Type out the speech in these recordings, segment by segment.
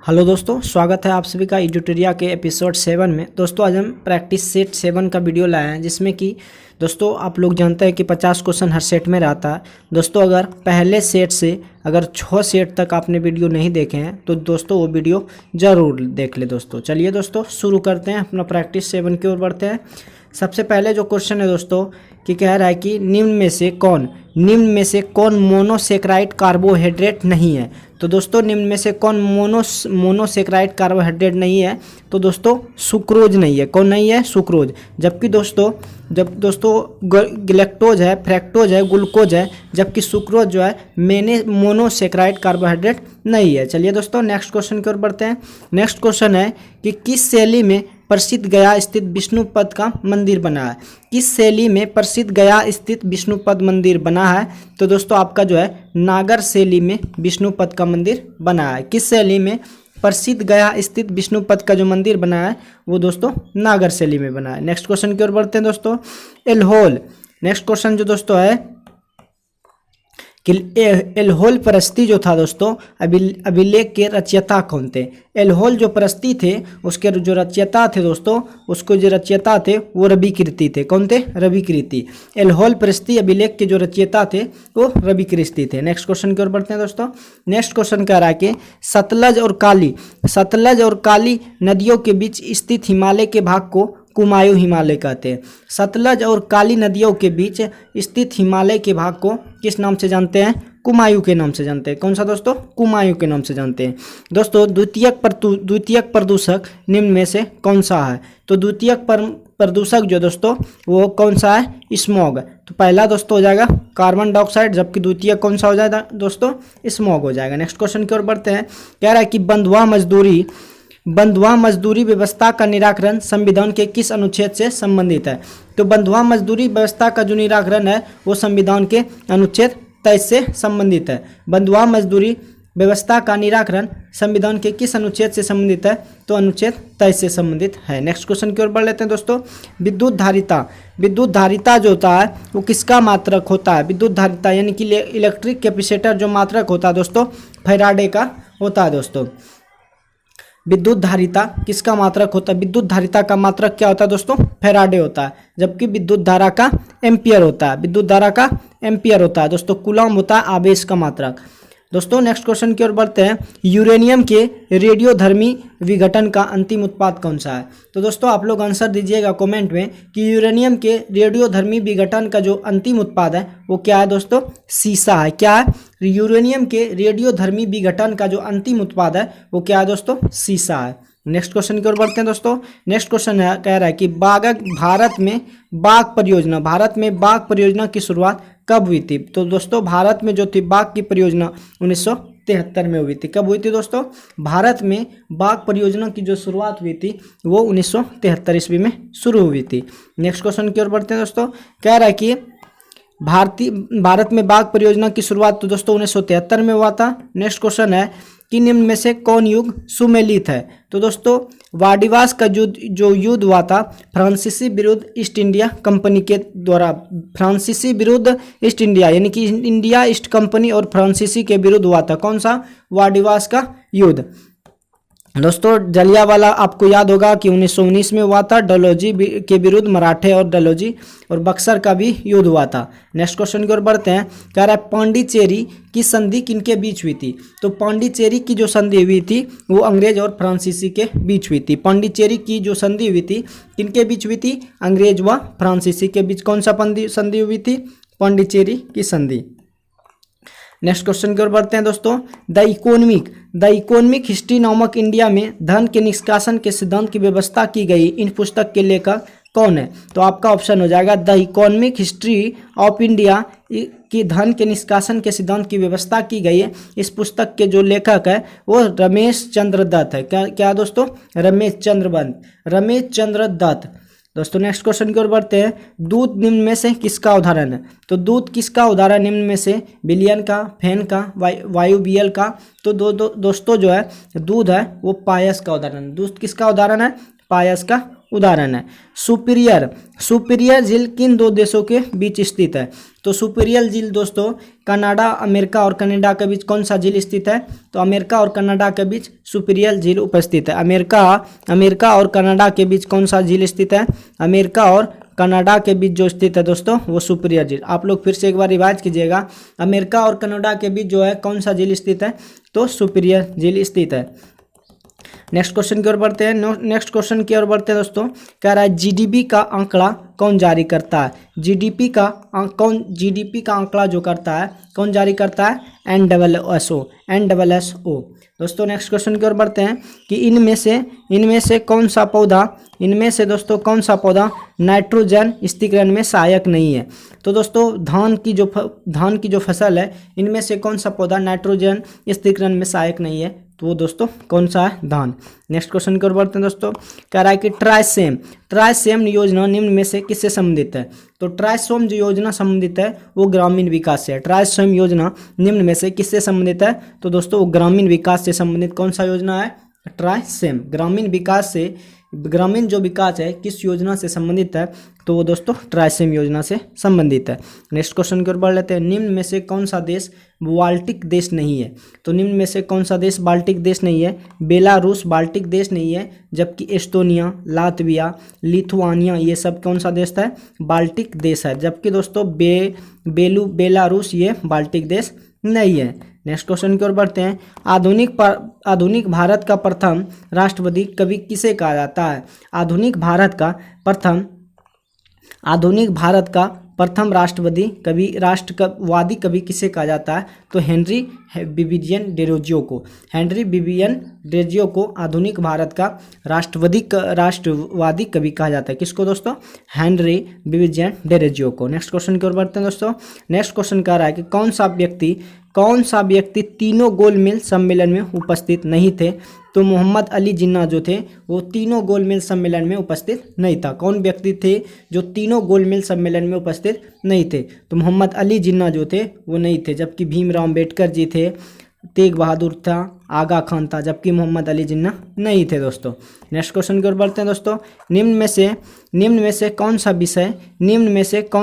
Hello दोस्तों, स्वागत है आप सभी का एडुटोरिया के एपिसोड 7 में। दोस्तों आज हम प्रैक्टिस सेट 7 का वीडियो लाए हैं, जिसमें कि दोस्तों आप लोग जानते हैं कि 50 क्वेश्चन हर सेट में रहता है। दोस्तों अगर पहले सेट से अगर 6 सेट तक आपने वीडियो नहीं देखे हैं तो दोस्तों वो वीडियो ज़रूर देख ले। दोस्तों चलिए दोस्तों शुरू करते हैं, अपना प्रैक्टिस 7 की ओर बढ़ते हैं। सबसे पहले जो क्वेश्चन है दोस्तों कि कह रहा है कि निम्न में से कौन मोनोसेकेराइड कार्बोहाइड्रेट नहीं है। तो दोस्तों निम्न में से कौन मोनोसेकेराइड कार्बोहाइड्रेट नहीं है, तो दोस्तों सुक्रोज नहीं है। कौन नहीं है? सुक्रोज। जबकि जब दोस्तों गैलेक्टोज है, फ्रैक्टोज है, ग्लूकोज है, जबकि सुक्रोज जो है मोनोसेकेराइड कार्बोहाइड्रेट नहीं है। चलिए दोस्तों नेक्स्ट क्वेश्चन की ओर बढ़ते हैं। नेक्स्ट क्वेश्चन है कि किस शैली में प्रसिद्ध गया स्थित विष्णुपद का मंदिर बना है। किस शैली में प्रसिद्ध गया स्थित विष्णुपद मंदिर बना है? तो दोस्तों आपका जो है नागर शैली में विष्णुपद का मंदिर बना है। किस शैली में प्रसिद्ध गया स्थित विष्णुपद का जो मंदिर बना है वो दोस्तों नागर शैली में बना है। नेक्स्ट क्वेश्चन की ओर बढ़ते हैं दोस्तों। एल्होल। नेक्स्ट क्वेश्चन जो दोस्तों है कि एल्होल प्रस्ती जो था दोस्तों अभिलेख के रचयिता कौन थे। एल्होल जो प्रस्ती थे उसके जो रचयिता थे दोस्तों, उसको जो रचयिता थे वो रविकृति थे। कौन थे? रविकृति। एल्होल प्रस्ती अभिलेख के जो रचयिता थे वो रविकृति थे। नेक्स्ट क्वेश्चन की ओर बढ़ते हैं दोस्तों। नेक्स्ट क्वेश्चन कह रहा है कि सतलज और काली नदियों के बीच स्थित हिमालय के भाग को कुमायूं हिमालय कहते हैं। सतलज और काली नदियों के बीच स्थित हिमालय के भाग को किस नाम से जानते हैं? कुमायूं के नाम से जानते हैं। कौन सा दोस्तों? कुमायूं के नाम से जानते हैं। दोस्तों द्वितीयक प्रदूषक निम्न में से कौन सा है? तो द्वितीयक प्रदूषक जो दोस्तों वो कौन सा है? स्मॉग। तो पहला दोस्तों हो जाएगा कार्बन डाइऑक्साइड, जबकि द्वितीयक कौन सा हो जाएगा दोस्तों? स्मॉग हो जाएगा। नेक्स्ट क्वेश्चन की ओर बढ़ते हैं। कह रहा है कि बंधुआ मजदूरी व्यवस्था का निराकरण संविधान के किस अनुच्छेद से संबंधित है? तो बंधुआ मजदूरी व्यवस्था का जो निराकरण है वो संविधान के अनुच्छेद 23 से संबंधित है। बंधुआ मजदूरी व्यवस्था का निराकरण संविधान के किस अनुच्छेद से संबंधित है? तो अनुच्छेद 23 से संबंधित है। नेक्स्ट क्वेश्चन की ओर बढ़ लेते हैं दोस्तों। विद्युत धारिता जो होता है वो किसका मात्रक होता है? विद्युत धारिता यानी कि इलेक्ट्रिक कैपेसिटर जो मात्रक होता है दोस्तों फैराडे का होता है। दोस्तों विद्युत धारिता किसका मात्रक होता है? विद्युत धारिता का मात्रक क्या होता है दोस्तों? फैराडे होता है। जबकि विद्युत धारा का एम्पियर होता है। विद्युत धारा का एम्पियर होता है दोस्तों। कूलम होता है आवेश का मात्रक। दोस्तों नेक्स्ट क्वेश्चन की ओर बढ़ते हैं। यूरेनियम के रेडियोधर्मी विघटन का अंतिम उत्पाद कौन सा है? तो दोस्तों आप लोग आंसर दीजिएगा कमेंट में कि यूरेनियम के रेडियोधर्मी विघटन का जो अंतिम उत्पाद है वो क्या है दोस्तों? सीसा है। क्या है? यूरेनियम के रेडियोधर्मी विघटन का जो अंतिम उत्पाद है वो क्या है दोस्तों? सीसा है। नेक्स्ट क्वेश्चन की ओर बढ़ते हैं दोस्तों। नेक्स्ट क्वेश्चन कह रहा है कि भारत में बाघ परियोजना की शुरुआत कब हुई थी? तो दोस्तों भारत में जो थी बाघ की परियोजना 1973 में हुई थी। कब हुई थी दोस्तों? भारत में बाघ परियोजना की जो शुरुआत हुई थी वो 1973 ईस्वी में शुरू हुई थी। नेक्स्ट क्वेश्चन की ओर बढ़ते हैं दोस्तों। कह रहा है कि भारत में बाघ परियोजना की शुरुआत तो दोस्तों 1973 में हुआ था। नेक्स्ट क्वेश्चन है कि निम्न में से कौन युग सुमेलित है? तो दोस्तों वाडिवास का जो युद्ध हुआ था फ्रांसीसी विरुद्ध ईस्ट इंडिया कंपनी के द्वारा, फ्रांसीसी विरुद्ध ईस्ट इंडिया यानी कि इंडिया ईस्ट कंपनी और फ्रांसीसी के विरुद्ध हुआ था। कौन सा? वाडिवास का युद्ध। दोस्तों जलियांवाला आपको याद होगा कि 1919 में हुआ था। डलहौजी के विरुद्ध मराठे और डलहौजी और बक्सर का भी युद्ध हुआ था। नेक्स्ट क्वेश्चन की ओर बढ़ते हैं। कह रहा है पांडिचेरी की संधि किनके बीच हुई थी? तो पांडिचेरी की जो संधि हुई थी वो अंग्रेज और फ्रांसीसी के बीच हुई थी। पांडिचेरी की जो संधि हुई थी किनके बीच हुई थी? अंग्रेज व फ्रांसीसी के बीच। कौन सा संधि हुई थी? पांडिचेरी की संधि। नेक्स्ट क्वेश्चन की ओर बढ़ते हैं दोस्तों। द इकोनॉमिक हिस्ट्री नामक इंडिया में धन के निष्कासन के सिद्धांत की व्यवस्था की गई इन पुस्तक के लेखक कौन है? तो आपका ऑप्शन हो जाएगा the economic history of India की धन के निष्कासन के सिद्धांत की व्यवस्था की गई है। इस पुस्तक के जो लेखक है वो रमेश चंद्र दत्त है। क्या दोस्तों? रमेश चंद्र दत्त। दोस्तों नेक्स्ट क्वेश्चन की ओर बढ़ते हैं। दूध निम्न में से किसका उदाहरण है? तो दूध किसका उदाहरण निम्न में से? विलियन का, फैन का, वायुवियल का? तो दोस्तों जो है दूध है वो पायस का उदाहरण। दूध किसका उदाहरण है? पायस का उदाहरण है। सुपीरियर, सुपीरियर झील किन दो देशों के बीच स्थित है? तो सुपीरियर झील दोस्तों कनाडा, अमेरिका और कनाडा के बीच कौन सा झील स्थित है? तो अमेरिका और कनाडा के बीच सुपीरियर झील उपस्थित है। अमेरिका और कनाडा के बीच कौन सा झील स्थित है? अमेरिका और कनाडा के बीच जो स्थित है दोस्तों वो सुपीरियर झील। आप लोग फिर से एक बार रिवाइज कीजिएगा, अमेरिका और कनाडा के बीच जो है कौन सा झील स्थित है? तो सुपीरियर झील स्थित है। नेक्स्ट क्वेश्चन की ओर बढ़ते हैं। नेक्स्ट क्वेश्चन की ओर बढ़ते हैं दोस्तों, कह रहा है जीडीपी का आंकड़ा कौन जारी करता है? जीडीपी का आंकड़ा जो करता है कौन जारी करता है? NSSO। दोस्तों नेक्स्ट क्वेश्चन की ओर बढ़ते हैं कि इनमें से कौन सा पौधा नाइट्रोजन स्थिरीकरण में सहायक नहीं है? तो दोस्तों धान की जो फसल है इनमें से कौन सा पौधा नाइट्रोजन स्थिरीकरण में सहायक नहीं है? तो वो दोस्तों कौन सा है? धान। नेक्स्ट क्वेश्चन की ओर बढ़ते हैं दोस्तों, कह रहा है कि ट्राइसेम योजना निम्न में से किससे संबंधित है? तो ट्राइसोम जो योजना संबंधित है वो ग्रामीण विकास से है। ट्राइसोम योजना निम्न में से किससे संबंधित है? तो दोस्तों वो ग्रामीण विकास से संबंधित कौन सा योजना है? ट्राइसेम। ग्रामीण जो विकास है किस योजना से संबंधित है? तो वो दोस्तों ट्राइसेम योजना से संबंधित है। नेक्स्ट क्वेश्चन की ओर बढ़ लेते हैं। निम्न में से कौन सा देश बाल्टिक देश नहीं है? तो निम्न में से कौन सा देश बाल्टिक देश नहीं है? बेलारूस बाल्टिक देश नहीं है, जबकि एस्टोनिया, लातविया, लिथुआनिया ये सब कौन सा देश है? बाल्टिक देश है। जबकि दोस्तों बेलारूस ये बाल्टिक देश नहीं है। नेक्स्ट क्वेश्चन की ओर बढ़ते हैं। आधुनिक भारत का प्रथम राष्ट्रवादी कवि किसे कहा जाता है? आधुनिक भारत का प्रथम राष्ट्रवादी कवि किसे कहा जाता है? तो हेनरी बिबियन डेरोजियो को आधुनिक भारत का राष्ट्रवादी कवि कहा जाता है। किसको दोस्तों? हेनरी बिबियन डेरोजियो को। नेक्स्ट क्वेश्चन की ओर बढ़ते हैं दोस्तों। नेक्स्ट क्वेश्चन कह रहा है कि कौन सा व्यक्ति तीनों गोलमेज सम्मेलन में उपस्थित नहीं थे? तो मोहम्मद अली जिन्ना जो थे वो तीनों गोलमेज सम्मेलन में उपस्थित नहीं था। कौन व्यक्ति थे जो तीनों गोलमेज सम्मेलन में उपस्थित नहीं थे? तो मोहम्मद अली जिन्ना जो थे वो नहीं थे, जबकि भीमराव अम्बेडकर जी थे, तेग बहादुर था, आगा खान था, जबकि मोहम्मद अली जिन्ना नहीं थे दोस्तों। नेक्स्ट क्वेश्चन की ओर बढ़ते हैं दोस्तों। निम्न में से कौन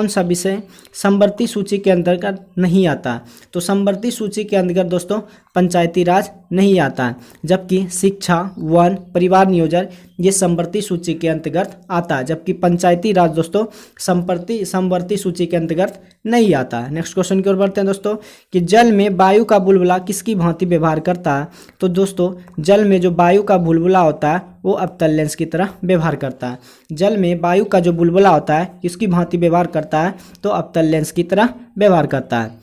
सा विषय समवर्ती सूची के अंतर्गत नहीं आता? तो समवर्ती सूची के अंतर्गत दोस्तों पंचायती राज नहीं आता है, जबकि शिक्षा, वन, परिवार नियोजन ये समवर्ती सूची के अंतर्गत आता है, जबकि पंचायती राज दोस्तों समवर्ती सूची के अंतर्गत नहीं आता है। नेक्स्ट क्वेश्चन की ओर बढ़ते हैं दोस्तों कि जल में वायु का बुलबुला किसकी भांति व्यवहार करता है? तो दोस्तों जल में जो वायु का बुलबुला होता है वो अवतल लेंस की तरह व्यवहार करता है। जल में वायु का जो बुलबुला होता है किसकी भांति व्यवहार करता है? तो अवतल लेंस की तरह व्यवहार करता है।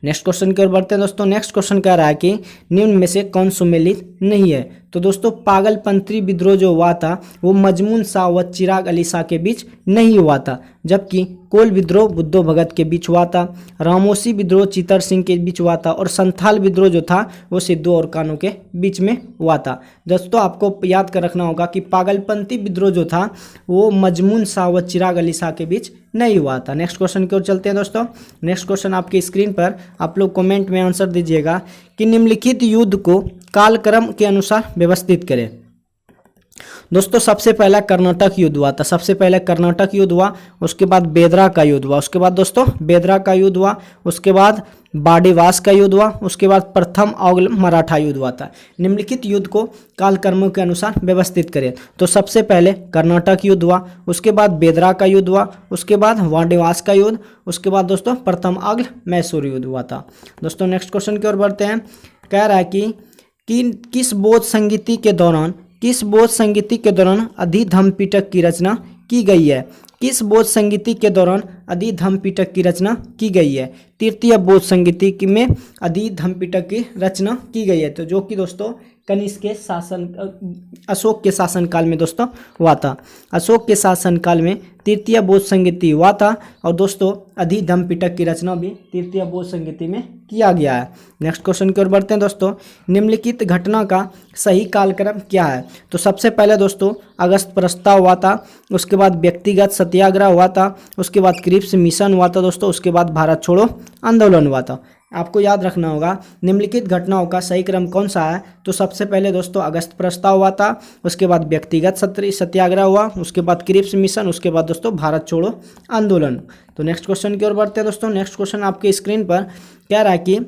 नेक्स्ट क्वेश्चन की ओर बढ़ते हैं दोस्तों। नेक्स्ट क्वेश्चन कह रहा है कि निम्न में से कौन सुमेलित नहीं है? तो दोस्तों पागलपंथी विद्रोह जो हुआ था वो मजमून शाह व चिराग अली शाह के बीच नहीं हुआ था, जबकि कोल विद्रोह बुद्धो भगत के बीच हुआ था, रामोसी विद्रोह चितर सिंह के बीच हुआ था, और संथाल विद्रोह जो था वो सिद्धू और कानू के बीच में हुआ था। दोस्तों आपको याद कर रखना होगा कि पागलपंथी विद्रोह जो था वो मजमून शाह व चिराग अली शाह के बीच नहीं हुआ था। नेक्स्ट क्वेश्चन की ओर चलते हैं दोस्तों। नेक्स्ट क्वेश्चन आपकी स्क्रीन पर, आप लोग कमेंट में आंसर दीजिएगा कि निम्नलिखित युद्ध को कालक्रम के अनुसार व्यवस्थित करें। दोस्तों सबसे पहला कर्नाटक युद्ध हुआ था, उसके बाद बेदरा का युद्ध हुआ, उसके बाद बाडेवास का युद्ध हुआ, उसके बाद प्रथम औग्ल मराठा युद्ध हुआ था। निम्नलिखित युद्ध को कालक्रमों के अनुसार व्यवस्थित करें। तो सबसे पहले कर्नाटक युद्ध हुआ, उसके बाद बेदरा का युद्ध हुआ, उसके बाद बाडेवास का युद्ध, उसके बाद दोस्तों प्रथम औग्ल मैसूर युद्ध हुआ था। दोस्तों नेक्स्ट क्वेश्चन की ओर बढ़ते हैं। कह रहा है कि किस बोध संगीति के दौरान अधिधम पिटक की रचना की गई है? किस बोध संगीति के दौरान अधिधम पिटक की रचना की गई है? तृतीय बोध संगीति में अधिधम पिटक की रचना की गई है, तो जो कि दोस्तों अशोक के शासनकाल में दोस्तों हुआ था। अशोक के शासनकाल में तृतीय बोध संगीति हुआ था, और दोस्तों अधिधम पिटक की रचना भी तृतीय बोध संगीति में किया गया है। नेक्स्ट क्वेश्चन की ओर बढ़ते हैं दोस्तों। निम्नलिखित घटना का सही कालक्रम क्या है? तो सबसे पहले दोस्तों अगस्त प्रस्ताव हुआ था, उसके बाद व्यक्तिगत सत्याग्रह हुआ था, उसके बाद क्रिप्स मिशन हुआ था दोस्तों, उसके बाद भारत छोड़ो आंदोलन हुआ था। आपको याद रखना होगा निम्नलिखित घटनाओं का सही क्रम कौन सा है। तो सबसे पहले दोस्तों अगस्त प्रस्ताव हुआ था, उसके बाद व्यक्तिगत सत्याग्रह हुआ, उसके बाद क्रिप्स मिशन, उसके बाद दोस्तों भारत छोड़ो आंदोलन। तो नेक्स्ट क्वेश्चन की ओर बढ़ते हैं दोस्तों। नेक्स्ट क्वेश्चन आपके स्क्रीन पर कह रहा है कि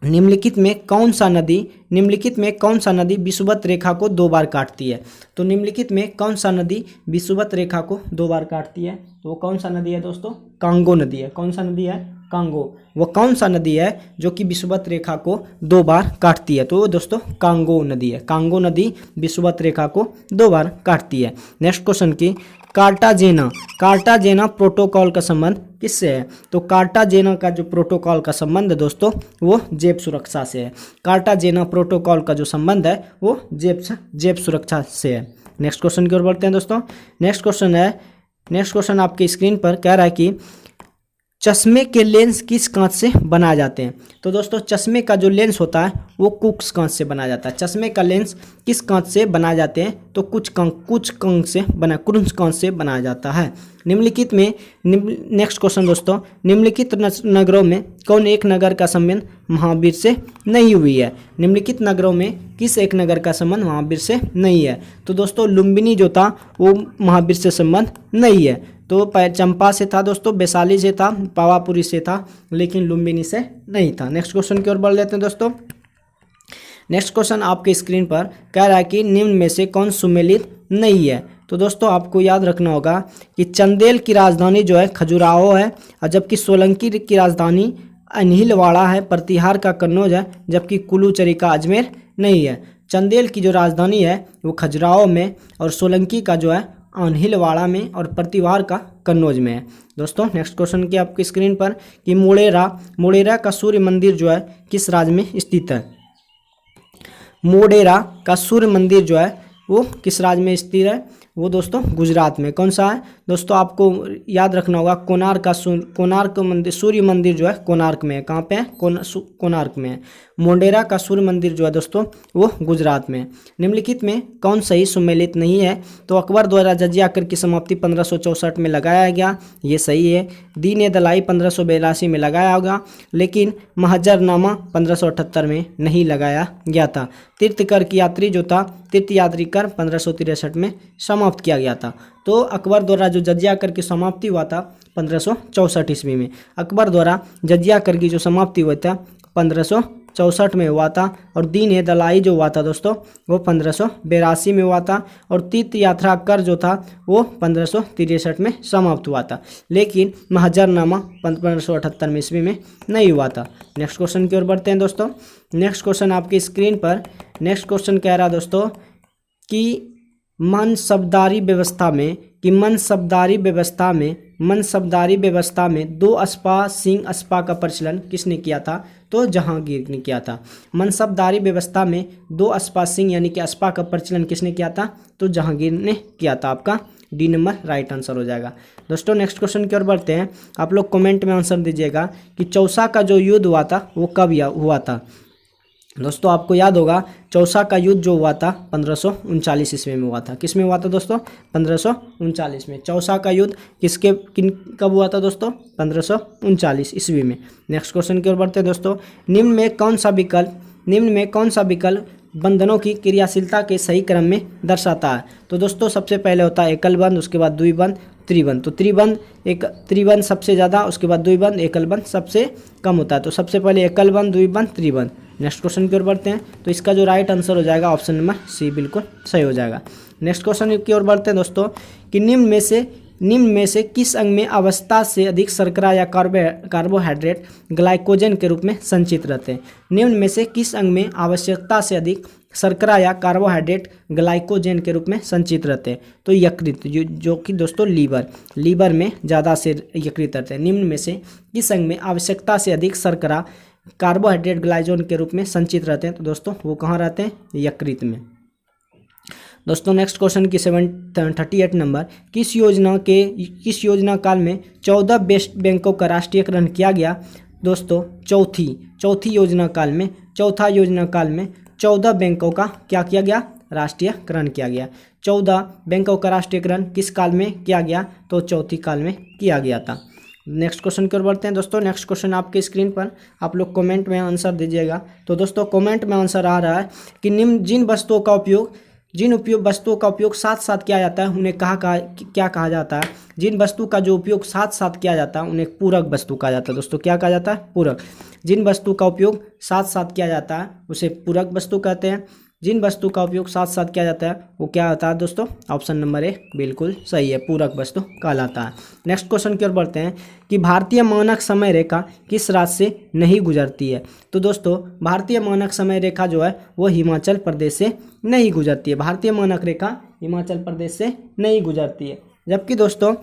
निम्नलिखित में कौन सा नदी विषुवत रेखा को 2 बार काटती है। तो निम्नलिखित में कौन सा नदी विषुवत रेखा को 2 बार काटती है। तो वो कौन सा नदी है दोस्तों? कांगो नदी है। कौन सा नदी है? कांगो। वो कौन सा नदी है जो कि विषुवत रेखा को 2 बार काटती है? तो वो दोस्तों कांगो नदी है। कांगो नदी विषुवत रेखा को 2 बार काटती है। नेक्स्ट क्वेश्चन की कार्टाजेना प्रोटोकॉल का संबंध किससे है? तो कार्टाजेना का जो प्रोटोकॉल का संबंध है दोस्तों वो जैव सुरक्षा से है। कार्टाजेना प्रोटोकॉल का जो संबंध है वो जैव सुरक्षा से है। नेक्स्ट क्वेश्चन की ओर बढ़ते हैं दोस्तों। नेक्स्ट क्वेश्चन आपके स्क्रीन पर कह रहा है कि चश्मे के लेंस किस कांच से बनाए जाते हैं। तो दोस्तों चश्मे का जो लेंस होता है वो कुक्स कांच से बनाया जाता है। चश्मे का लेंस किस कांच से बनाए जाते हैं? तो कुछ कांच से बनाया जाता है। निम्नलिखित में नेक्स्ट क्वेश्चन दोस्तों, निम्नलिखित नगरों में कौन एक नगर का संबंध महावीर से नहीं हुई है? निम्नलिखित नगरों में किस एक नगर का संबंध महावीर से नहीं है? तो दोस्तों लुम्बिनी जो था वो महावीर से संबंध नहीं है। तो चंपा से था दोस्तों, वैशाली से था, पावापुरी से था, लेकिन लुम्बिनी से नहीं था। नेक्स्ट क्वेश्चन की ओर बढ़ लेते हैं दोस्तों। नेक्स्ट क्वेश्चन आपके स्क्रीन पर कह रहा है कि निम्न में से कौन सुमेलित नहीं है। तो दोस्तों आपको याद रखना होगा कि चंदेल की राजधानी जो है खजुराहो है, और जबकि सोलंकी की राजधानी अनहिलवाड़ा है, प्रतिहार का कन्नौज है, जबकि कुलूचरी का अजमेर नहीं है। चंदेल की जो राजधानी है वो खजुराहो में, और सोलंकी का जो है अनहिलवाड़ा में, और प्रतिहार का कन्नौज में है। दोस्तों नेक्स्ट क्वेश्चन की आपकी स्क्रीन पर कि मोढेरा का सूर्य मंदिर जो है किस राज्य में स्थित है? मोढेरा का सूर्य मंदिर जो है वो किस राज्य में स्थित है? वो दोस्तों गुजरात में। कौन सा है दोस्तों? आपको याद रखना होगा कोणार्क मंदिर, सूर्य मंदिर जो है कोणार्क में है। कहाँ पे है? कोणार्क में है। मोढेरा का सूर्य मंदिर जो है दोस्तों वो गुजरात में है। निम्नलिखित में कौन सही सुमेलित नहीं है? तो अकबर द्वारा जजिया कर की समाप्ति 1564 में लगाया गया, ये सही है। दीन दलाई 1582 में लगाया होगा, लेकिन महजरनामा 1578 में नहीं लगाया गया था। तीर्थकर की यात्री जो था, तीर्थ यात्री कर 1563 में समाप्त किया गया था। तो अकबर द्वारा जो जजिया कर की समाप्ति हुआ था 1564 ईस्वी में। अकबर द्वारा जजिया कर की जो समाप्ति हुआ था 1564 में हुआ था, और दीन दलाई जो हुआ था दोस्तों वो 1582 में हुआ था, और तीर्थ यात्रा कर जो था वो 1563 में समाप्त हुआ था, लेकिन महजरनामा 1578 ईस्वी में नहीं हुआ था। नेक्स्ट क्वेश्चन की ओर बढ़ते हैं दोस्तों। नेक्स्ट क्वेश्चन आपकी स्क्रीन पर नेक्स्ट क्वेश्चन कह रहा है दोस्तों कि मनसबदारी व्यवस्था में 2 अस्पा सिंह अस्पा का प्रचलन किसने किया था? तो जहांगीर ने किया था। मनसबदारी व्यवस्था में 2 अस्पा सिंह यानी कि अस्पा का प्रचलन किसने किया था? तो जहांगीर ने किया था। आपका डी नंबर राइट आंसर हो जाएगा। दोस्तों नेक्स्ट क्वेश्चन की ओर बढ़ते हैं। आप लोग कमेंट में आंसर दीजिएगा कि चौसा का जो युद्ध हुआ था वो कब हुआ था। दोस्तों आपको याद होगा चौसा का युद्ध जो हुआ था 1539 ईस्वी में हुआ था। किस में हुआ था दोस्तों? 1539 में। चौसा का युद्ध कब हुआ था दोस्तों? 1539 ईस्वी में। नेक्स्ट क्वेश्चन की ओर बढ़ते हैं दोस्तों। निम्न में कौन सा विकल्प बंधनों की क्रियाशीलता के सही क्रम में दर्शाता है? तो दोस्तों सबसे पहले होता है एकल बंध, उसके बाद द्विबंध, त्रिबंध। तो त्रिबंध सबसे ज़्यादा, उसके बाद द्विबंध, एकल बंध सबसे कम होता है। तो सबसे पहले एकल बंध, द्विबंध, त्रिबंध। नेक्स्ट क्वेश्चन की ओर बढ़ते हैं। तो इसका जो राइट आंसर हो जाएगा ऑप्शन नंबर सी बिल्कुल सही हो जाएगा। नेक्स्ट क्वेश्चन की ओर बढ़ते हैं दोस्तों कि निम्न में से किस अंग में अवस्था से अधिक शर्करा या कार्बोहाइड्रेट ग्लाइकोजन के रूप में संचित रहते हैं? निम्न में से किस अंग में आवश्यकता से अधिक शर्करा या कार्बोहाइड्रेट ग्लाइकोजन के रूप में संचित रहते हैं? तो यकृत, जो कि दोस्तों लीवर में ज़्यादा से यकृत रहते हैं। निम्न में से किस अंग में आवश्यकता से अधिक शर्करा कार्बोहाइड्रेट ग्लाइकोजन के रूप में संचित रहते हैं? तो दोस्तों वो कहाँ रहते हैं? यकृत में। दोस्तों नेक्स्ट क्वेश्चन की 738 नंबर, किस योजना काल में 14 बेस्ट बैंकों का राष्ट्रीयकरण किया गया? दोस्तों चौथा योजना काल में 14 बैंकों का क्या किया गया? राष्ट्रीयकरण किया गया। 14 बैंकों का राष्ट्रीयकरण किस काल में किया गया? तो चौथी काल में किया गया था। नेक्स्ट क्वेश्चन की ओर बढ़ते हैं दोस्तों। नेक्स्ट क्वेश्चन आपके स्क्रीन पर, आप लोग कमेंट में आंसर दीजिएगा। तो दोस्तों कमेंट में आंसर आ रहा है कि निम्न जिन वस्तुओं का उपयोग वस्तुओं का उपयोग साथ साथ किया जाता है उन्हें क्या कहा जाता है। जिन वस्तु का जो उपयोग साथ साथ किया जाता है उन्हें पूरक वस्तु कहा जाता है दोस्तों। क्या कहा जाता है? पूरक। जिन वस्तु का उपयोग साथ साथ किया जाता है उसे पूरक वस्तु कहते हैं। जिन वस्तु का उपयोग साथ साथ किया जाता है वो क्या होता है दोस्तों? ऑप्शन नंबर ए बिल्कुल सही है, पूरक वस्तु कहलाता है। नेक्स्ट क्वेश्चन की ओर बढ़ते हैं कि भारतीय मानक समय रेखा किस राज्य से नहीं गुजरती है। तो दोस्तों भारतीय मानक समय रेखा जो है वो हिमाचल प्रदेश से नहीं गुजरती है। भारतीय मानक रेखा हिमाचल प्रदेश से नहीं गुजरती है, जबकि दोस्तों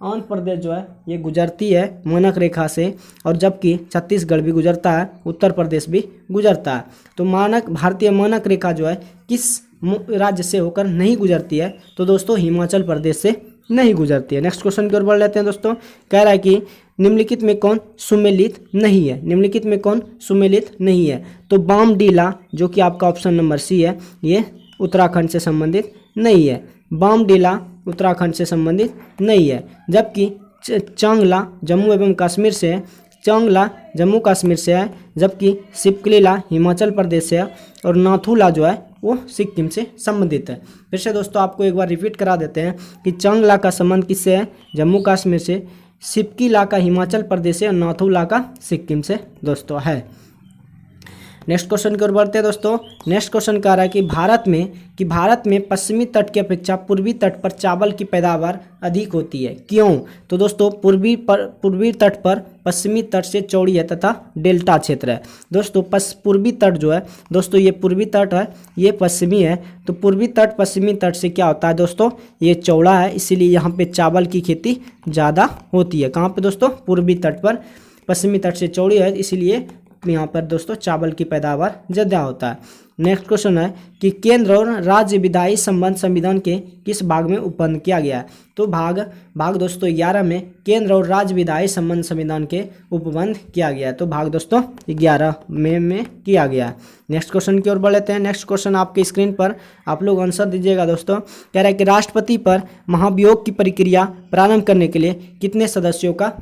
आंध्र प्रदेश जो है ये गुजरती है मानक रेखा से, और जबकि छत्तीसगढ़ भी गुजरता है, उत्तर प्रदेश भी गुजरता है। तो भारतीय मानक रेखा जो है किस राज्य से होकर नहीं गुजरती है? तो दोस्तों हिमाचल प्रदेश से नहीं गुजरती है। नेक्स्ट क्वेश्चन की ओर बढ़ लेते हैं दोस्तों। कह रहा है कि निम्नलिखित में कौन सुमेलित नहीं है? निम्नलिखित में कौन सुमेलित नहीं है? तो बामडीला जो कि आपका ऑप्शन नंबर सी है, ये उत्तराखंड से संबंधित नहीं है। बामडीला उत्तराखंड से संबंधित नहीं है, जबकि चांगला जम्मू एवं कश्मीर से है। चांगला जम्मू कश्मीर से है, जबकि सिपकलीला हिमाचल प्रदेश से है, और नाथुला जो है वो सिक्किम से संबंधित है। फिर से दोस्तों आपको एक बार रिपीट करा देते हैं कि चांगला का संबंध किससे है? जम्मू कश्मीर से, सिपकीला का हिमाचल प्रदेश से, और नाथुला का सिक्किम से दोस्तों है। नेक्स्ट क्वेश्चन की ओर बढ़ते हैं दोस्तों। नेक्स्ट क्वेश्चन कह रहा है कि भारत में पश्चिमी तट की अपेक्षा पूर्वी तट पर चावल की पैदावार अधिक होती है, क्यों? तो दोस्तों पूर्वी तट पर पश्चिमी तट से चौड़ी है तथा डेल्टा क्षेत्र है। दोस्तों पूर्वी तट जो है दोस्तों, ये पूर्वी तट है, ये पश्चिमी है। तो पूर्वी तट पश्चिमी तट से क्या होता है दोस्तों? ये चौड़ा है, इसीलिए यहाँ पे चावल की खेती ज़्यादा होती है। कहाँ पे दोस्तों? पूर्वी तट पर, पश्चिमी तट से चौड़ी है, इसीलिए यहाँ पर दोस्तों चावल की पैदावार ज़्यादा होता है। नेक्स्ट क्वेश्चन है कि केंद्र और राज्य विधायी संबंध संविधान के किस भाग में उत्पन्न किया गया है? तो भाग दोस्तों 11 में केंद्र और राज्य विधायी संबंध संविधान के उपबंध किया गया है। तो भाग दोस्तों 11 में किया गया है। नेक्स्ट क्वेश्चन की ओर बढ़ लेते हैं। नेक्स्ट क्वेश्चन आपके स्क्रीन पर, आप लोग आंसर दीजिएगा दोस्तों। कह रहा है कि राष्ट्रपति पर महाभियोग की प्रक्रिया प्रारंभ करने के लिए कितने सदस्यों का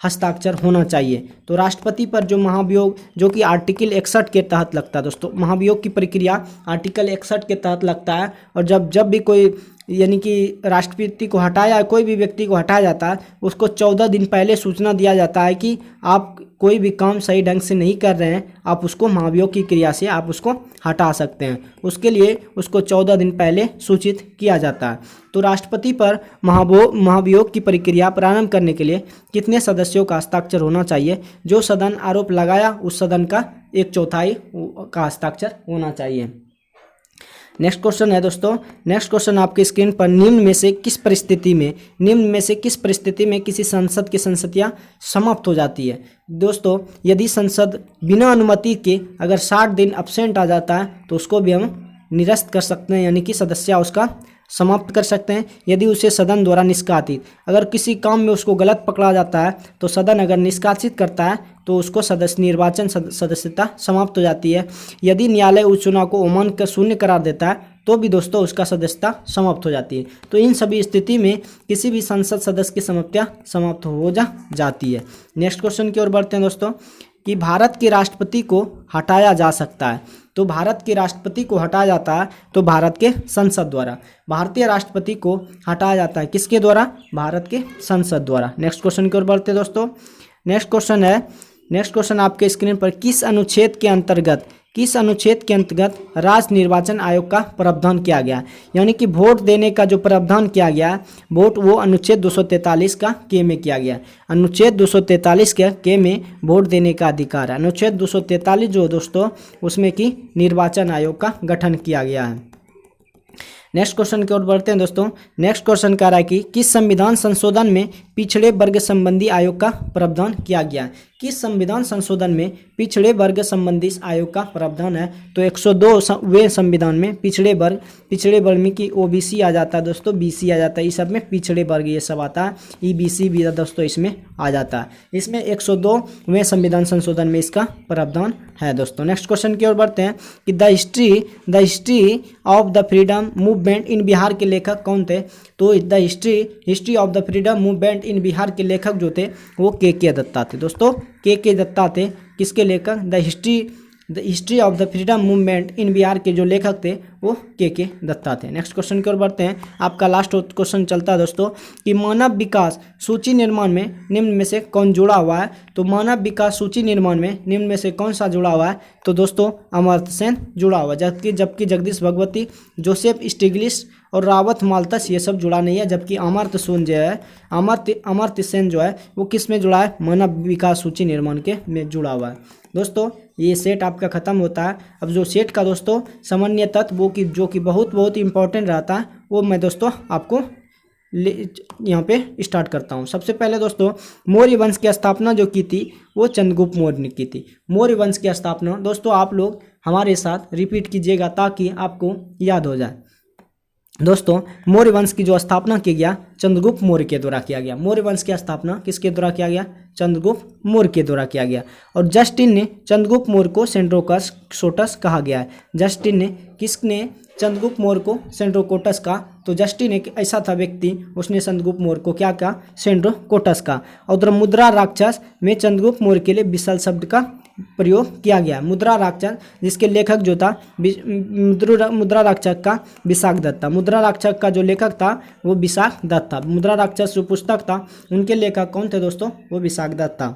हस्ताक्षर होना चाहिए? तो राष्ट्रपति पर जो महाभियोग जो कि आर्टिकल 61 के तहत लगता है दोस्तों, महाभियोग की प्रक्रिया आर्टिकल 61 के तहत लगता है। और जब भी कोई यानी कि राष्ट्रपति को हटाया, कोई भी व्यक्ति को हटाया जाता है, उसको 14 दिन पहले सूचना दिया जाता है कि आप कोई भी काम सही ढंग से नहीं कर रहे हैं, आप उसको महाभियोग की क्रिया से आप उसको हटा सकते हैं। उसके लिए उसको 14 दिन पहले सूचित किया जाता है। तो राष्ट्रपति पर महाभियोग की प्रक्रिया प्रारंभ करने के लिए कितने सदस्यों का हस्ताक्षर होना चाहिए? जो सदन आरोप लगाया उस सदन का 1/4 का हस्ताक्षर होना चाहिए। नेक्स्ट क्वेश्चन है दोस्तों। नेक्स्ट क्वेश्चन आपके स्क्रीन पर, निम्न में से किस परिस्थिति में किसी संसद की संसदिया समाप्त हो जाती है? दोस्तों यदि संसद बिना अनुमति के अगर 60 दिन अब्सेंट आ जाता है तो उसको भी हम निरस्त कर सकते हैं, यानी कि सदस्य उसका समाप्त कर सकते हैं। यदि उसे सदन द्वारा निष्कासित, अगर किसी काम में उसको गलत पकड़ा जाता है तो सदन अगर निष्कासित करता है तो उसको निर्वाचन सदस्यता समाप्त हो जाती है। यदि न्यायालय उस चुनाव को अमान्य कर शून्य करार देता है तो भी दोस्तों उसका सदस्यता समाप्त हो जाती है। तो इन सभी स्थिति में किसी भी संसद सदस्य की सदस्यता समाप्त हो जाती है। नेक्स्ट क्वेश्चन की ओर बढ़ते हैं दोस्तों कि भारत के राष्ट्रपति को हटाया जा सकता है। तो भारत के राष्ट्रपति को हटाया जाता है तो भारत के संसद द्वारा। भारतीय राष्ट्रपति को हटाया जाता है किसके द्वारा? भारत के संसद द्वारा। नेक्स्ट क्वेश्चन की ओर बढ़ते हैं दोस्तों। नेक्स्ट क्वेश्चन आपके स्क्रीन पर, किस अनुच्छेद के अंतर्गत राज्य निर्वाचन आयोग का प्रावधान किया गया? यानी कि वोट देने का जो प्रावधान किया गया, वो अनुच्छेद 243 का के में किया गया। अनुच्छेद 243 के में वोट देने का अधिकार है। अनुच्छेद 243 जो दोस्तों उसमें कि निर्वाचन आयोग का गठन किया गया है। नेक्स्ट क्वेश्चन की ओर बढ़ते हैं दोस्तों। नेक्स्ट क्वेश्चन कह रहा है कि किस संविधान संशोधन में पिछड़े वर्ग संबंधी आयोग का प्रावधान किया गया? किस संविधान संशोधन में पिछड़े वर्ग संबंधी आयोग का प्रावधान है। तो 102वें संविधान में पिछड़े वर्ग में कि ओबीसी आ जाता है दोस्तों, बीसी आ जाता है, इस सब में पिछड़े वर्ग ये सब आता है, ईबीसी भी दोस्तों इसमें आ जाता है। इसमें 102वें संविधान संशोधन में इसका प्रावधान है दोस्तों। नेक्स्ट क्वेश्चन की ओर बढ़ते हैं कि the history of the freedom movement in Bihar के लेखक कौन थे। तो the history of the freedom movement in Bihar के लेखक जो थे वो के दत्ता थे दोस्तों, के दत्ता थे। किसके लेखक? The history of the freedom movement in Bihar के जो लेखक थे वो के दत्ता थे। नेक्स्ट क्वेश्चन की ओर बढ़ते हैं। आपका लास्ट क्वेश्चन चलता है दोस्तों कि मानव विकास सूची निर्माण में निम्न में से कौन जुड़ा हुआ है। तो मानव विकास सूची निर्माण में निम्न में से कौन सा जुड़ा हुआ है। तो दोस्तों अमर्त्य सेन जुड़ा हुआ, जबकि जगदीश भगवती, जोसेफ स्टिग्लिस और रावत माल्थस ये सब जुड़ा नहीं है। जबकि अमर्त्य सेन जो है, अमर्त्य सेन जो है वो किस में जुड़ा है? मानव विकास सूची निर्माण के में जुड़ा हुआ है। दोस्तों ये सेट आपका खत्म होता है। अब जो सेट का दोस्तों सामान्य तत्व वो कि जो कि बहुत इंपॉर्टेंट रहता है वो मैं दोस्तों आपको यहाँ पे स्टार्ट करता हूँ। सबसे पहले दोस्तों मौर्य वंश की स्थापना जो की थी वो चंद्रगुप्त मौर्य ने की थी। मौर्य वंश की स्थापना दोस्तों आप लोग हमारे साथ रिपीट कीजिएगा ताकि आपको याद हो जाए। दोस्तों मौर्य वंश की जो स्थापना की गया चंद्रगुप्त मौर्य के द्वारा किया गया। मौर्य वंश की स्थापना किसके द्वारा किया गया? चंद्रगुप्त मौर्य के द्वारा किया गया। और जस्टिन ने चंद्रगुप्त मौर्य को सेंड्रोकोटस कहा गया है। जस्टिन ने किसने चंद्रगुप्त मौर्य को सेंड्रोकोटस कहा? तो जस्टिन एक ऐसा था व्यक्ति, उसने चंद्रगुप्त मौर्य को क्या कहा? सेंड्रोकोटस का। और मुद्रा राक्षस में चंद्रगुप्त मौर्य के लिए विशाल शब्द का प्रयोग किया गया। मुद्रा राक्षस जिसके लेखक जो था मुद्रा राक्षस का विशाख दत्त था। मुद्रा राक्षस का जो लेखक था वो विशाख दत्त था। मुद्रा राक्षस जो पुस्तक था उनके लेखक कौन थे दोस्तों? वो विशाख दत्त था।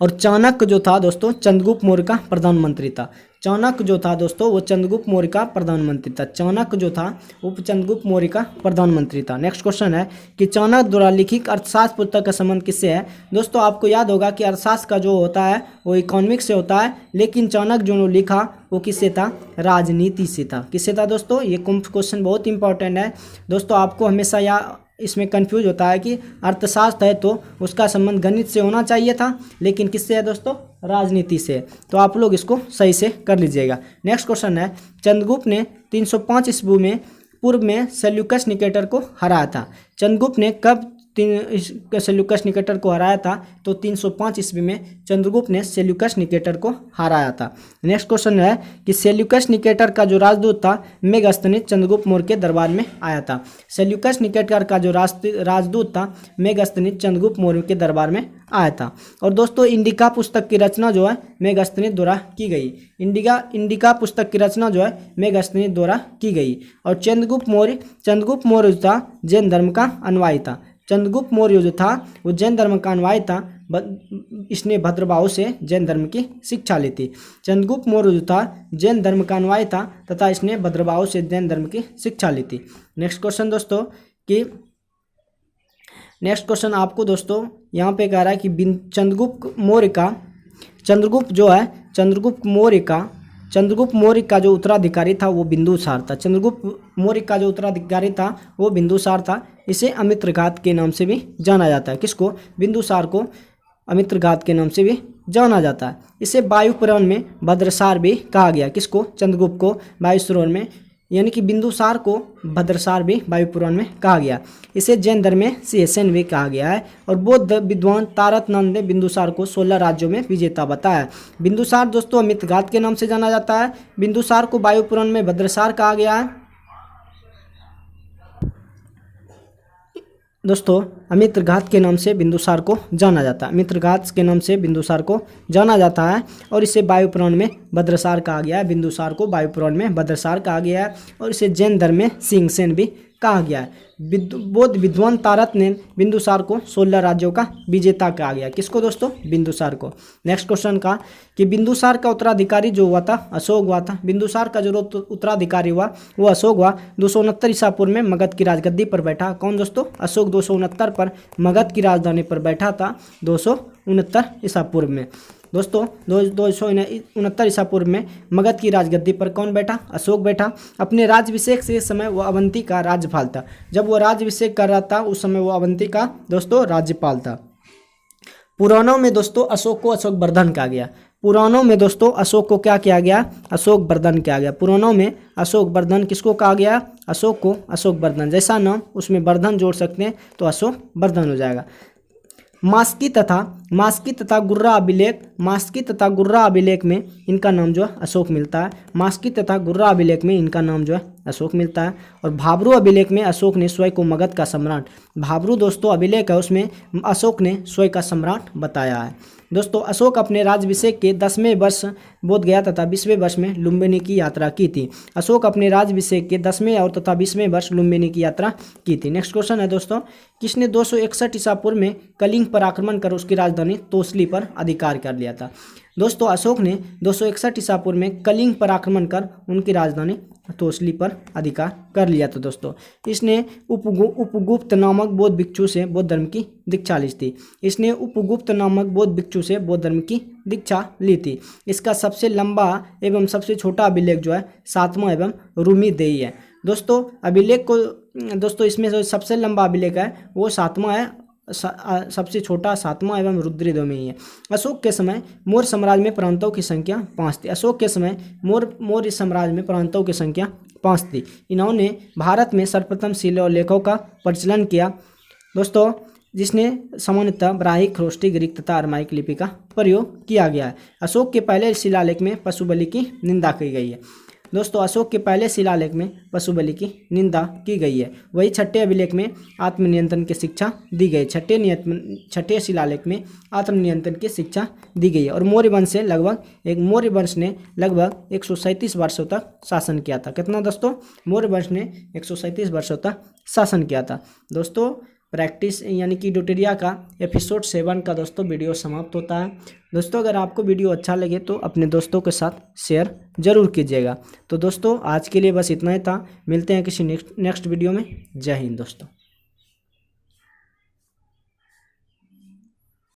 और चाणक्य जो था दोस्तों चंद्रगुप्त मौर्य का प्रधानमंत्री था। चाणक्य जो था दोस्तों वो चंद्रगुप्त मौर्य का प्रधानमंत्री था। चाणक्य जो था वो चंद्रगुप्त मौर्य का प्रधानमंत्री था। नेक्स्ट क्वेश्चन है कि चाणक्य द्वारा लिखित अर्थशास्त्र पुस्तक का संबंध किससे है। दोस्तों आपको याद होगा कि अर्थशास्त्र का जो होता है वो इकोनॉमिक्स से होता है, लेकिन चाणक्य जो लिखा वो किससे था? राजनीति से था। किससे था दोस्तों? ये क्वेश्चन बहुत इंपॉर्टेंट है दोस्तों। आपको हमेशा इसमें कंफ्यूज होता है कि अर्थशास्त्र है तो उसका संबंध गणित से होना चाहिए था, लेकिन किससे है दोस्तों? राजनीति से। तो आप लोग इसको सही से कर लीजिएगा। नेक्स्ट क्वेश्चन है चंद्रगुप्त ने 305 ईस्वी में पूर्व में सेल्यूकस निकेटर को हराया था। चंद्रगुप्त ने कब सेल्यूकस निकेटर को हराया था? तो 305 ईस्वी में चंद्रगुप्त ने सेल्यूकस निकेटर को हराया था। नेक्स्ट क्वेश्चन है कि सेल्यूकस निकेटर का जो राजदूत था मेगस्थनीज चंद्रगुप्त मौर्य के दरबार में आया था। सेल्यूकस निकेटर का जो राजदूत था मेगस्थनीज चंद्रगुप्त मौर्य के दरबार में आया था। और दोस्तों इंडिका पुस्तक की रचना जो है मेगस्थनीज द्वारा की गई। इंडिका पुस्तक की रचना जो है मेगस्थनीज द्वारा की गई। और चंद्रगुप्त मौर्य जो था जैन धर्म का अनुयायी था। चंद्रगुप्त मौर्य जो था वो जैन धर्म का अनुयायी था। इसने भद्रबाहु से जैन धर्म की शिक्षा ली थी। चंद्रगुप्त मौर्य जो था जैन धर्म का अनुयायी था तथा इसने भद्रबाहु से जैन धर्म की शिक्षा ली थी। नेक्स्ट क्वेश्चन दोस्तों कि नेक्स्ट क्वेश्चन आपको दोस्तों यहाँ पे कह रहा है कि चंद्रगुप्त मौर्य का जो उत्तराधिकारी था वो बिंदुसार था। चंद्रगुप्त मौर्य का जो उत्तराधिकारी था वो बिंदुसार था। इसे अमित्रघात के नाम से भी जाना जाता है। किसको? बिंदुसार को अमित्रघात के नाम से भी जाना जाता है। इसे वायु पुराण में भद्रसार भी कहा गया। किसको? चंद्रगुप्त को वायु पुराण में, यानी कि बिंदुसार को भद्रसार भी वायु पुराण में कहा गया। इसे जैन धर्म में सिंहासन भी कहा गया है। और बौद्ध विद्वान तारकनाथ ने बिंदुसार को 16 राज्यों में विजेता बताया। बिंदुसार दोस्तों अमित्रघात के नाम से जाना जाता है। बिंदुसार को वायु पुराण में भद्रसार कहा गया है। दोस्तों अमित्रघात के नाम से बिंदुसार को जाना जाता है। अमित्रघात के नाम से बिंदुसार को जाना जाता है और इसे वायु पुराण में भद्रसार कहा गया है। बिंदुसार को वायु पुराण में भद्रसार कहा गया है और इसे जैन धर्म में सिंहासन भी कहा गया है। बौद्ध विद्वान तारक ने बिंदुसार को 16 राज्यों का विजेता कहा गया। किसको दोस्तों? बिंदुसार को। नेक्स्ट क्वेश्चन का कि बिंदुसार का उत्तराधिकारी जो हुआ था अशोक हुआ था। बिंदुसार का जो उत्तराधिकारी हुआ वो अशोक हुआ। 269 ईसा पूर्व में मगध की राजगद्दी पर बैठा। कौन दोस्तों? अशोक 269 पर मगध की राजधानी पर बैठा था 269 ईसा पूर्व में। दोस्तों 269 ईसा पूर्व में मगध की राजगद्दी पर कौन बैठा? अशोक बैठा। अपने राज्याभिषेक से समय वो अवंती का राज्यपाल था। जब वो राज्याभिषेक कर रहा था उस समय वो अवंती का दोस्तों राज्यपाल था। पुराणों में दोस्तों अशोक को अशोक वर्धन कहा गया। पुराणों में दोस्तों अशोक को क्या किया गया, अशोक वर्धन किया गया। पुराणों में अशोक वर्धन किसको कहा गया, अशोक को अशोक वर्धन। जैसा नाम उसमें वर्धन जोड़ सकते हैं तो अशोक वर्धन हो जाएगा। मास्की तथा गुर्रा अभिलेख में इनका नाम जो है अशोक मिलता है। मास्की तथा गुर्रा अभिलेख में इनका नाम जो है अशोक मिलता है। और भाब्रू अभिलेख में अशोक ने स्वयं को मगध का सम्राट, भाब्रू दोस्तों अभिलेख है, उसमें अशोक ने स्वयं का सम्राट बताया है। दोस्तों अशोक अपने राज्याभिषेक के 10वें वर्ष बोध गया तथा 20वें वर्ष में लुम्बिनी की यात्रा की थी। अशोक अपने राज्याभिषेक के 10वें और तथा 20वें वर्ष लुम्बिनी की यात्रा की थी। नेक्स्ट क्वेश्चन है दोस्तों, किसने 261 ईसा पूर्व में कलिंग पर आक्रमण कर उसकी राजधानी तोसली पर अधिकार कर लिया था। दोस्तों अशोक ने 261 ईसा पूर्व में कलिंग पर आक्रमण कर उनकी राजधानी तोसली पर अधिकार कर लिया था। दोस्तों इसने उपगुप्त नामक बौद्ध भिक्षु से बौद्ध धर्म की दीक्षा ली थी। इसने उपगुप्त नामक बौद्ध भिक्षु से बौद्ध धर्म की दीक्षा ली थी। इसका सबसे लंबा एवं सबसे छोटा अभिलेख जो है 7वां एवं रूमी देही है। दोस्तों अभिलेख को दोस्तों इसमें जो सबसे लंबा अभिलेख है वो 7वां है, सबसे छोटा 7वां एवं रुद्रदेही है। अशोक के समय मौर्य साम्राज्य में प्रांतों की संख्या 5 थी। अशोक के समय मौर्य साम्राज्य में प्रांतों की संख्या 5 थी। इन्होंने भारत में सर्वप्रथम शिलालेखों का प्रचलन किया दोस्तों, जिसने सामान्यतः ब्राह्मी, खरोष्टी, ग्रीक तथा अरमाइक लिपि का प्रयोग किया गया है। अशोक के पहले शिलालेख में पशु बलि की निंदा की गई है। दोस्तों अशोक के पहले शिलालेख में पशु बलि की निंदा की गई है। वही छठे अभिलेख में आत्मनियंत्रण की शिक्षा दी गई। छठे शिलालेख में आत्मनियंत्रण की शिक्षा दी गई है। और मौर्य वंश ने लगभग 137 वर्षों तक शासन किया था। कितना दोस्तों, मौर्य वंश ने 137 वर्षों तक शासन किया था। दोस्तों प्रैक्टिस यानी कि ट्यूटोरिया का एपिसोड 7 का दोस्तों वीडियो समाप्त होता है। दोस्तों अगर आपको वीडियो अच्छा लगे तो अपने दोस्तों के साथ शेयर जरूर कीजिएगा। तो दोस्तों आज के लिए बस इतना ही था। मिलते हैं किसी नेक्स्ट वीडियो में। जय हिंद दोस्तों।